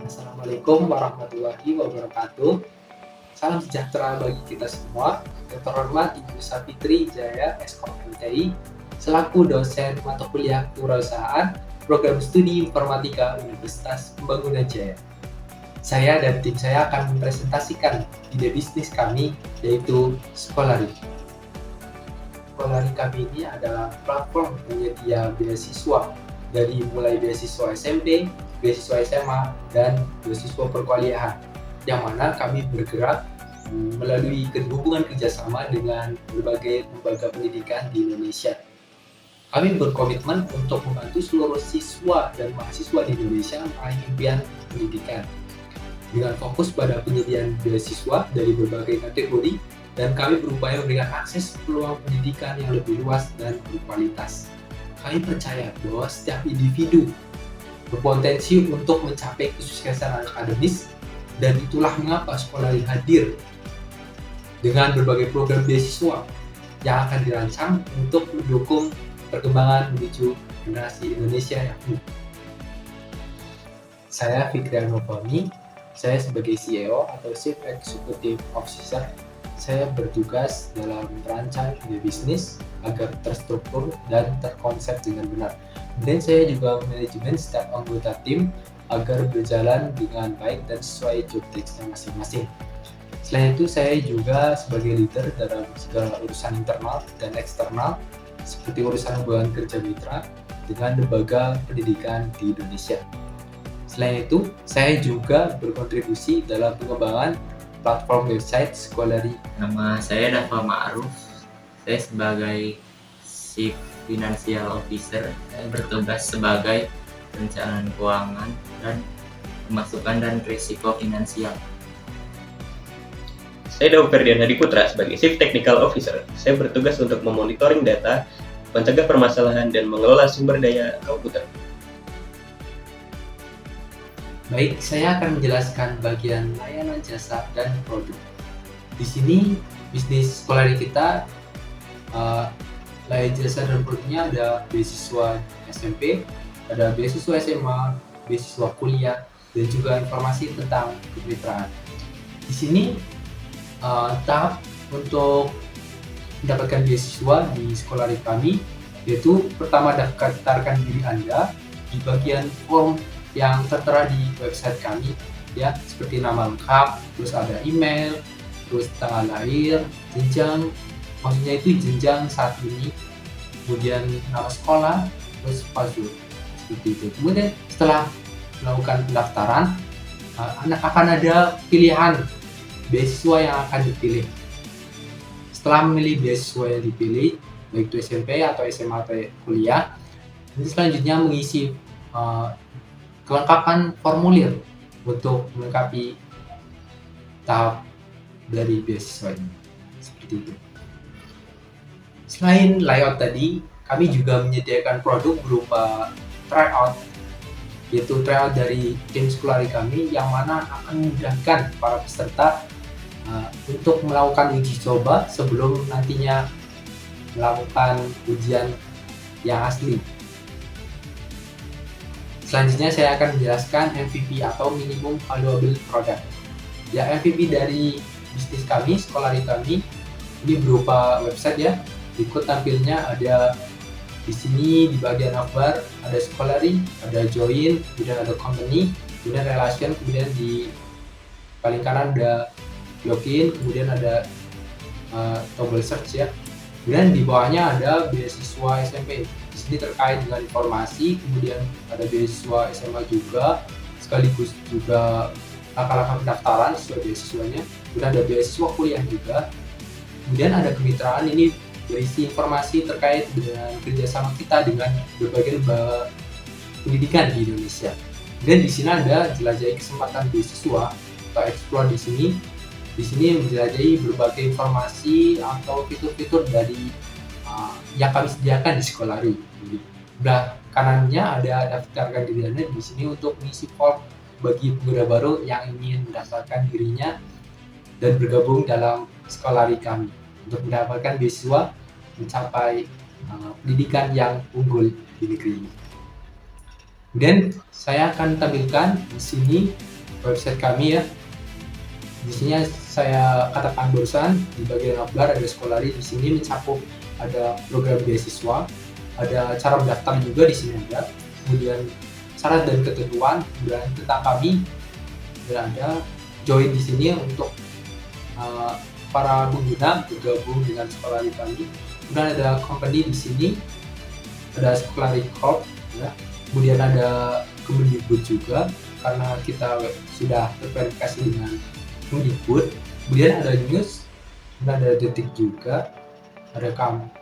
Assalamualaikum warahmatullahi wabarakatuh. Salam sejahtera bagi kita semua. Yang terhormat Ibu Sapitri Jaya SKMTI selaku dosen mata kuliah Kewirausahaan Program Studi Informatika Universitas Pembangunan Jaya. Saya dan tim saya akan mempresentasikan ide bisnis kami, yaitu Scholarly. Scholarly kami ini adalah platform penyedia beasiswa dari mulai beasiswa SMP, beasiswa SMA, dan beasiswa perkuliahan, yang mana kami bergerak melalui hubungan kerjasama dengan berbagai lembaga pendidikan di Indonesia. Kami berkomitmen untuk membantu seluruh siswa dan mahasiswa di Indonesia meraih impian pendidikan, dengan fokus pada penyediaan beasiswa dari berbagai kategori, dan kami berupaya memberikan akses peluang pendidikan yang lebih luas dan berkualitas. Kami percaya bahwa setiap individu berpotensi untuk mencapai kesuksesan akademis, dan itulah mengapa Scholarly hadir dengan berbagai program beasiswa yang akan dirancang untuk mendukung perkembangan menuju generasi Indonesia yang unggul. Saya Fikriano Fahmi, saya sebagai CEO atau Chief Executive Officer. Saya bertugas dalam merancang ide bisnis agar terstruktur dan terkonsep dengan benar. Dan saya juga manajemen setiap anggota tim agar berjalan dengan baik dan sesuai job desk-nya masing-masing. Selain itu, saya juga sebagai leader dalam segala urusan internal dan eksternal, seperti urusan hubungan kerja mitra dengan lembaga pendidikan di Indonesia. Selain itu, saya juga berkontribusi dalam pengembangan platform website Scholarly. Nama saya Dafa Ma'ruf. Saya sebagai Chief Financial Officer. Saya bertugas sebagai perencanaan keuangan dan pemasukan dan risiko finansial. Saya Daud Ferdian Hadi Putra sebagai Chief Technical Officer. Saya bertugas untuk memonitoring data, mencegah permasalahan, dan mengelola sumber daya komputer. Baik, saya akan menjelaskan bagian layanan jasa dan produk. Di sini bisnis Scholarly kita layanan jasa dan produknya ada beasiswa SMP, ada beasiswa SMA, beasiswa kuliah, dan juga informasi tentang kemitraan. Di sini tahap untuk mendapatkan beasiswa di Scholarly kami, yaitu pertama daftarkan diri Anda di bagian form yang tertera di website kami, ya, seperti nama lengkap, terus ada email, terus tanggal lahir, jenjang, maksudnya itu jenjang saat ini, kemudian nama sekolah, terus password, seperti itu. Kemudian setelah melakukan pendaftaran, akan ada pilihan beasiswa yang akan dipilih. Setelah memilih beasiswa yang dipilih, baik itu SMP atau SMA atau kuliah, nanti selanjutnya mengisi kelengkapan formulir untuk melengkapi tahap dari beasiswa ini, seperti itu. Selain layout tadi, kami juga menyediakan produk berupa tryout, yaitu tryout dari tim Scholarly kami, yang mana akan memudahkan para peserta untuk melakukan uji coba sebelum nantinya melakukan ujian yang asli. Selanjutnya saya akan menjelaskan MVP atau Minimum Valuable Product. Ya, MVP dari bisnis kami, Scholarly kami, ini berupa website ya. Ikut tampilnya ada di sini di bagian navbar ada Scholarly, ada join, kemudian ada company, kemudian relation, kemudian di paling kanan ada login, kemudian ada tombol search ya. Kemudian di bawahnya ada beasiswa SMP. Di sini terkait dengan informasi, kemudian ada beasiswa SMA juga, sekaligus juga langkah-langkah pendaftaran sesuai beasiswanya. Kemudian ada beasiswa kuliah juga. Kemudian ada kemitraan, ini berisi informasi terkait dengan kerjasama kita dengan berbagai lembaga pendidikan di Indonesia. Dan di sini ada jelajahi kesempatan beasiswa atau explore di sini. Di sini menjelajahi berbagai informasi atau fitur-fitur dari yang kami sediakan di Scholarly. Sebelah kanannya ada daftarkan diri Anda di sini untuk mengisi form bagi pengguna baru yang ingin mendaftarkan dirinya dan bergabung dalam Scholarly kami untuk mendapatkan beasiswa mencapai pendidikan yang unggul di negeri ini. Kemudian saya akan tampilkan di sini website kami ya. Di sini saya katakan barusan di bagian navbar ada Scholarly. Di sini mencakup ada program beasiswa, ada cara mendaftar juga di sini ada, kemudian syarat dan ketentuan, kemudian tentang kami, dan ada join di sini untuk para pengguna bergabung dengan Scholarly kami. Kemudian ada company di sini, ada Scholarly Corp, ya. Kemudian ada Kemendikbud juga karena kita sudah terverifikasi dengan Kemendikbud. Kemudian ada news, kemudian ada detik juga, ada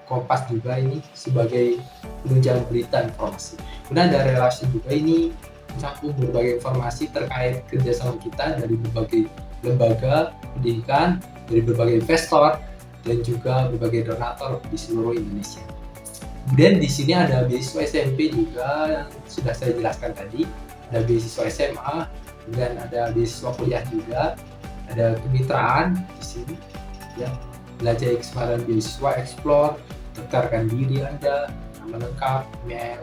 Kompas juga ini sebagai penunjang berita informasi. Kemudian ada relasi juga, ini mencakup berbagai informasi terkait kerjasama kita dari berbagai lembaga pendidikan, dari berbagai investor, dan juga berbagai donatur di seluruh Indonesia. Kemudian di sini ada beasiswa SMP juga yang sudah saya jelaskan tadi, ada beasiswa SMA, kemudian ada beasiswa kuliah juga, ada kemitraan di sini, ya, belajar kesempatan beasiswa, explore, daftarkan diri Anda, nama lengkap, email,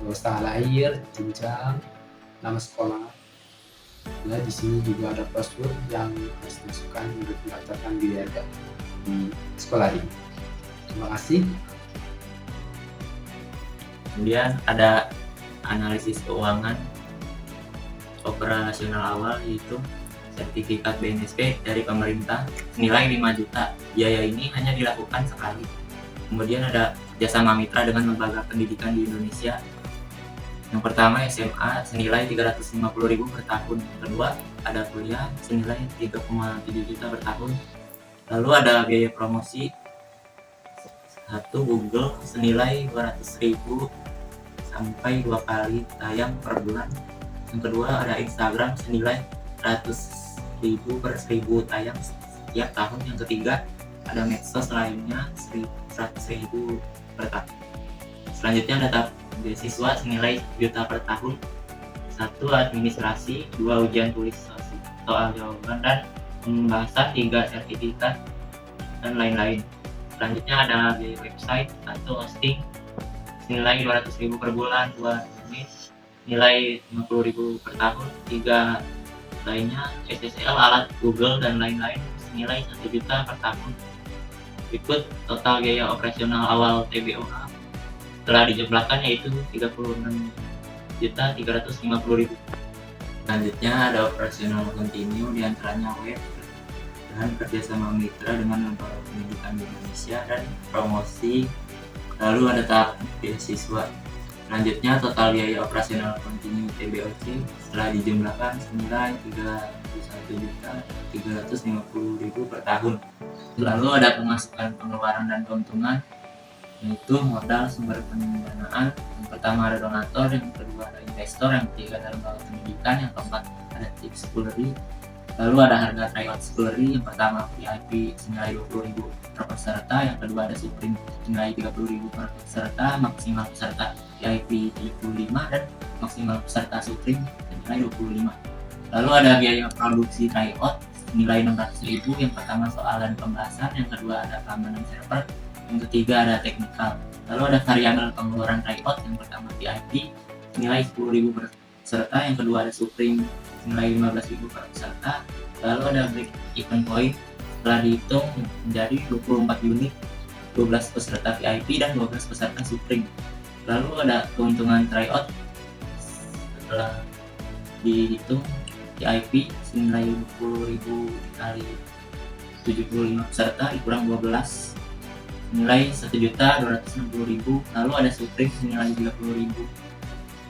terus tanggal lahir, jenjang, nama sekolah. Nah, di sini juga ada password yang harus dimasukkan untuk mendaftarkan diri Anda di sekolah ini. Terima kasih. Kemudian ada analisis keuangan operasional awal, yaitu sertifikat BNSP dari pemerintah senilai 5 juta. Biaya ini hanya dilakukan sekali. Kemudian ada kerjasama mitra dengan lembaga pendidikan di Indonesia. Yang pertama SMA senilai 350.000 per tahun. Yang kedua ada kuliah senilai 3,7 juta per tahun. Lalu ada biaya promosi 1 Google senilai 200.000 sampai 2 kali tayang per bulan. Yang kedua ada Instagram senilai 100.000 per 1.000 tayang setiap tahun. Yang ketiga ada medsos lainnya 100.000 per tahun. Selanjutnya ada tahap beasiswa senilai juta per tahun. 1 administrasi, 2 ujian tulis soal jawaban dan pembahasan, 3 sertifikat dan lain-lain. Selanjutnya ada biaya website, 1 hosting senilai 200.000 per bulan, 2 unit nilai 50.000 per tahun, 3 lainnya SSL, alat Google dan lain-lain senilai 1 juta per tahun. Ikut total biaya operasional awal TBOA setelah dijumlahkan yaitu 36.350.000. Selanjutnya ada operasional kontinu, diantaranya web dan kerjasama mitra dengan lembaga pendidikan di Indonesia dan promosi. Lalu ada tahap beasiswa. Selanjutnya total biaya operasional kontinu TBOC setelah dijumlahkan senilai 31.350.000 per tahun. Lalu ada pemasukan, pengeluaran dan keuntungan, yaitu modal, sumber pendanaan. Yang pertama ada donatur, yang kedua ada investor, yang ketiga ada lembaga pendidikan, yang keempat ada tips Scholarly. Lalu ada harga tryout Scholarly, yang pertama VIP senilai 20.000 per peserta, yang kedua ada Supreme senilai 30.000 per peserta, maksimal peserta VIP 75 dan maksimal peserta Supreme senilai 25. Lalu ada biaya produksi tryout senilai 600.000, yang pertama soal dan pembahasan, yang kedua ada keamanan server, yang ketiga ada teknikal. Lalu ada variabel pengeluaran tryout, yang pertama VIP nilai 10.000 per peserta, yang kedua ada Supreme nilai 15.000 per peserta. Lalu ada break even point setelah dihitung menjadi 24 unit, 12 peserta VIP dan 12 peserta Supreme. Lalu ada keuntungan tryout setelah dihitung VIP senilai 20.000 kali 75 peserta dikurang 12 nilai 1.260.000. Lalu ada Supreme senilai 30.000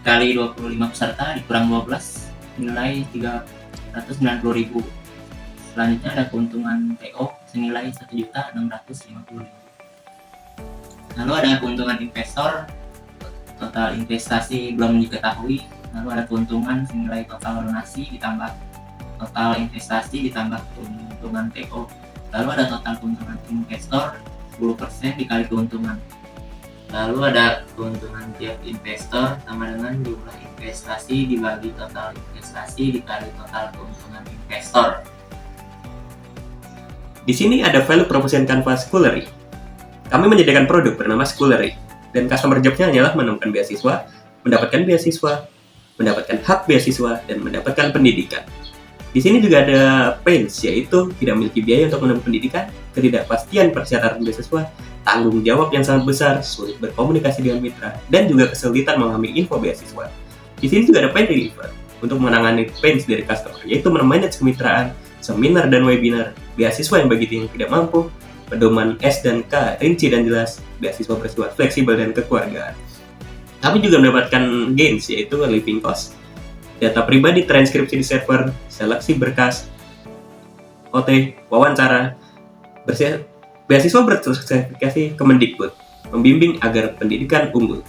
kali 25 peserta dikurang 12 nilai 390.000. Selanjutnya ada keuntungan TO senilai 1.650.000. Lalu ada keuntungan investor, total investasi belum diketahui. Lalu ada keuntungan senilai total donasi ditambah total investasi ditambah keuntungan TO. Lalu ada total keuntungan investor 10% dikali keuntungan. Lalu ada keuntungan tiap investor sama dengan jumlah investasi dibagi total investasi dikali total keuntungan investor. Di sini ada value proposition Canva Scholarly. Kami menyediakan produk bernama Scholarly, dan customer job-nya hanyalah menemukan beasiswa, mendapatkan hak beasiswa, dan mendapatkan pendidikan. Di sini juga ada pains, yaitu tidak memiliki biaya untuk menempuh pendidikan, ketidakpastian persyaratan beasiswa, tanggung jawab yang sangat besar, sulit berkomunikasi dengan mitra, dan juga kesulitan mengambil info beasiswa. Di sini juga ada pain reliever untuk menangani pains dari customer, yaitu memanage kemitraan, seminar dan webinar, beasiswa yang bagi yang tidak mampu, pedoman S dan K rinci dan jelas, beasiswa bersifat fleksibel dan kekeluargaan. Kami juga mendapatkan gains, yaitu living cost, data pribadi transkripsi di server, seleksi berkas, OT, wawancara, beasiswa bersertifikasi Kemendikbud, membimbing agar pendidikan unggul.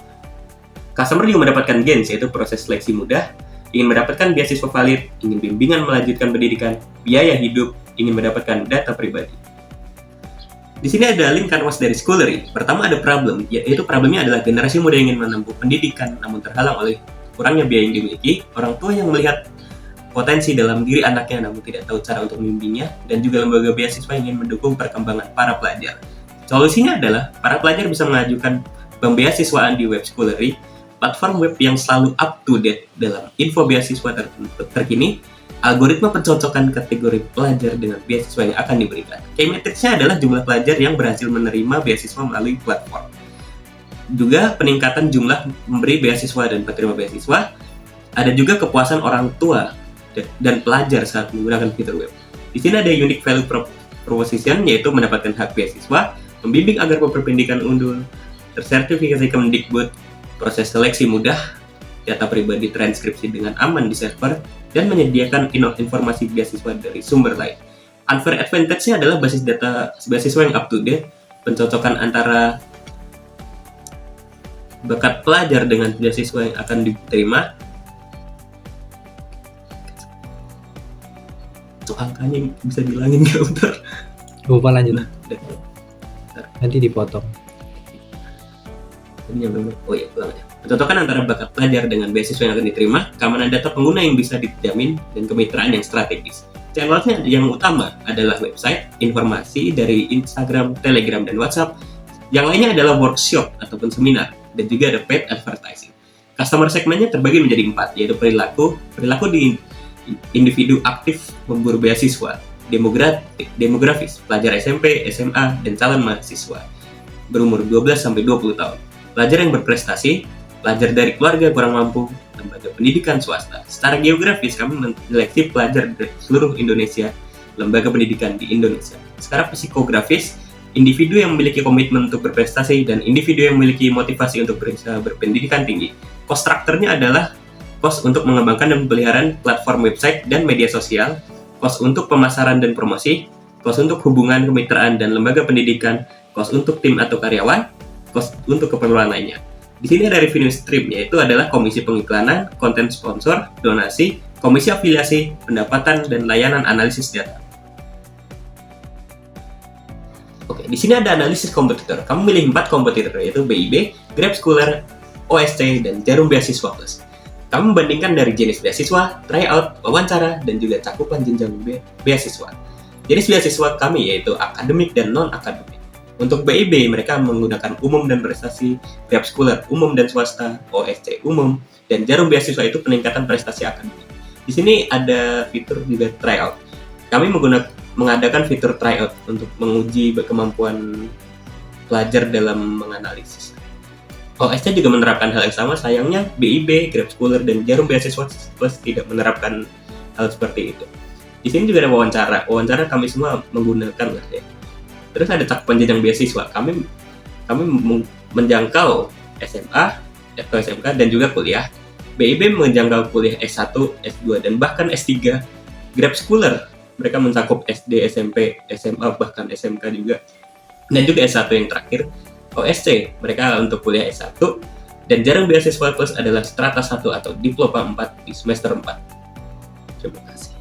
Customer juga mendapatkan gains, yaitu proses seleksi mudah, ingin mendapatkan beasiswa valid, ingin bimbingan melanjutkan pendidikan, biaya hidup, ingin mendapatkan data pribadi. Di sini ada link kanvas dari Schoolery. Pertama ada problem, yaitu problemnya adalah generasi muda yang ingin menempuh pendidikan namun terhalang oleh kurangnya biaya yang dimiliki, orang tua yang melihat potensi dalam diri anaknya namun tidak tahu cara untuk membimbingnya, dan juga lembaga beasiswa yang ingin mendukung perkembangan para pelajar. Solusinya adalah para pelajar bisa mengajukan pembeasiswaan di web Schoolery, platform web yang selalu up to date dalam info beasiswa terkini, algoritma pencocokan kategori pelajar dengan beasiswa yang akan diberikan. Key metrics-nya adalah jumlah pelajar yang berhasil menerima beasiswa melalui platform. Juga peningkatan jumlah memberi beasiswa dan penerima beasiswa. Ada juga kepuasan orang tua dan pelajar saat menggunakan fitur web. Di sini ada unique value proposition, yaitu mendapatkan hak beasiswa, membimbing agar berpendidikan unggul, tersertifikasi Kemendikbud, proses seleksi mudah, data pribadi transkripsi dengan aman di server, dan menyediakan informasi beasiswa dari sumber lain. Unfair advantage-nya adalah basis data beasiswa yang up to date, pencocokan antara bakat pelajar dengan beasiswa yang akan diterima. Tuh angkanya bisa bilangin nggak, bentar? Lupa lanjut. Nanti dipotong. Oh iya, pulang aja. Pencocokan antara bakat pelajar dengan beasiswa yang akan diterima, keamanan data pengguna yang bisa dijamin, dan kemitraan yang strategis. Channelnya yang utama adalah website, informasi dari Instagram, Telegram, dan WhatsApp. Yang lainnya adalah workshop ataupun seminar, dan juga ada paid advertising. Customer segmennya terbagi menjadi 4, yaitu perilaku di individu aktif memburu beasiswa, demografis, pelajar SMP, SMA, dan calon mahasiswa berumur 12-20 tahun. Pelajar yang berprestasi, pelajar dari keluarga kurang mampu, lembaga pendidikan swasta. Secara geografis, kami menyeleksi pelajar dari seluruh Indonesia, lembaga pendidikan di Indonesia. Secara psikografis, individu yang memiliki komitmen untuk berprestasi dan individu yang memiliki motivasi untuk berpendidikan tinggi. Cost structure-nya adalah cost untuk mengembangkan dan pemeliharaan platform website dan media sosial, cost untuk pemasaran dan promosi, cost untuk hubungan kemitraan dan lembaga pendidikan, cost untuk tim atau karyawan, cost untuk keperluan lainnya. Di sini ada revenue stream, yaitu adalah komisi pengiklanan, konten sponsor, donasi, komisi afiliasi, pendapatan, dan layanan analisis data. Oke, di sini ada analisis kompetitor. Kamu milih 4 kompetitor, yaitu BIB, Grab Schooler, OSC, dan Jarum Beasiswa Plus. Kamu membandingkan dari jenis beasiswa, tryout, wawancara, dan juga cakupan jenjang beasiswa. Jenis beasiswa kami yaitu akademik dan non-akademik. Untuk BIB, mereka menggunakan umum dan prestasi, Grab Schooler umum dan swasta, OSC umum, dan Jarum Beasiswa itu peningkatan prestasi akademik. Di sini ada fitur juga tryout. Kami mengadakan fitur tryout untuk menguji kemampuan pelajar dalam menganalisis. OSC juga menerapkan hal yang sama, sayangnya BIB, Grab Schooler, dan Jarum Beasiswa Plus tidak menerapkan hal seperti itu. Di sini juga ada wawancara. Wawancara kami semua menggunakan lah ya. Terus ada cakupan jenjang beasiswa. Kami menjangkau SMA atau SMK dan juga kuliah. BIB menjangkau kuliah S1, S2, dan bahkan S3. Grab Schooler mereka mencakup SD, SMP, SMA, bahkan SMK juga. Dan juga S1 yang terakhir, OSC, mereka untuk kuliah S1. Dan Jarum Beasiswa Plus adalah strata 1 atau diploma 4 di semester 4. Terima kasih.